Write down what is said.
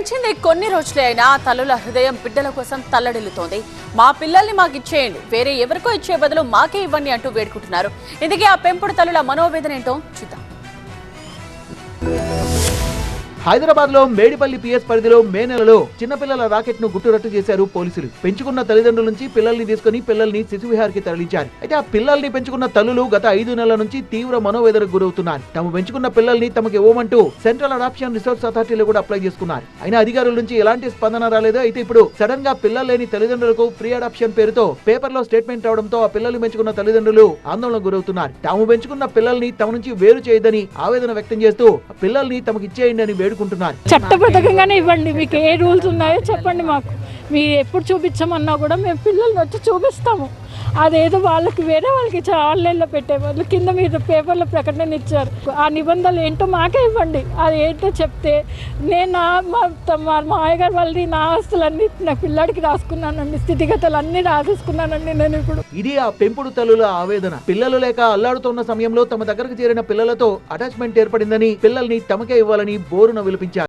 పెంచింది కొన్ని రోజులే అయినా తల్లుల హృదయం బిడ్డల కోసం తల్లడిల్లుతోంది. మా పిల్లల్ని మాకు ఇచ్చేయండి, వేరే ఎవరికో ఇచ్చే బదులు మాకే ఇవ్వండి అంటూ వేడుకుంటున్నారు. ఇందుకే ఆ పెంపుడు తల్లుల మనోవేదన ఏంటో చూద్దాం. హైదరాబాద్ లో మేడిపల్లి పిఎస్ పరిధిలో మే నెలలో చిన్నపిల్లల రాకెట్ ను గుట్టురట్టు చేశారు పోలీసులు. పెంచుకున్న తల్లిదండ్రుల నుంచి పిల్లల్ని తీసుకుని పిల్లల్ని శిశువిహార్కి తరలించారు. అయితే ఆ పిల్లల్ని పెంచుకున్న తల్లులు గత 5 నెలల నుంచి తీవ్ర మనోవేదనకు గురవుతున్నారు. తాము పెంచుకున్న పిల్లల్ని తమకు ఇవ్వమంటూ సెంట్రల్ అడాప్షన్ రిసోర్స్ అథారిటీలో కూడా అప్లై చేసుకున్నారు. అయినా అధికారుల నుంచి ఎలాంటి స్పందన రాలేదు. అయితే ఇప్పుడు సడన్ గా పిల్లలు లేని తల్లిదండ్రులకు ఫ్రీ అడాప్షన్ పేరుతో పేపర్ లో స్టేట్మెంట్ రావడంతో ఆ పిల్లల్ని పెంచుకున్న తల్లిదండ్రులు ఆందోళనకు గురవుతున్నారు. తాము పెంచుకున్న పిల్లల్ని తమ నుంచి వేరు చేయదని ఆవేదన వ్యక్తం చేస్తూ పిల్లల్ని తమకు ఇచ్చేయండి అని వేడుకుంటున్నారు. చట్టబద్ధంగానే ఇవ్వండి, మీకు ఏ రూల్స్ ఉన్నాయో చెప్పండి. మాకు మీరు ఎప్పుడు చూపించమన్నా కూడా మేము పిల్లల్ని వచ్చి చూపిస్తాము. అదేదో వాళ్ళకి వేరే వాళ్ళకి ఇచ్చారు, ఆన్లైన్లో పెట్టే వాళ్ళు కింద మీరు పేపర్లో ప్రకటన ఇచ్చారు. ఆ నిబంధనలు ఏంటో మాకే ఇవ్వండి. అది ఏంటో చెప్తే నేను మా మాయగారు వాళ్ళని నా ఆస్తులన్నీ నా పిల్లాడికి రాసుకున్నానండి, స్థితిగతులు అన్నీ రాసేసుకున్నానండి నేను ఇప్పుడు. ఇది ఆ పెంపుడు తల్లుల ఆవేదన. పిల్లలు లేక అల్లాడుతున్న సమయంలో తమ దగ్గరకు చేరిన పిల్లలతో అటాచ్మెంట్ ఏర్పడిందని పిల్లల్ని తమకే ఇవ్వాలని బోరున విలిపించారు.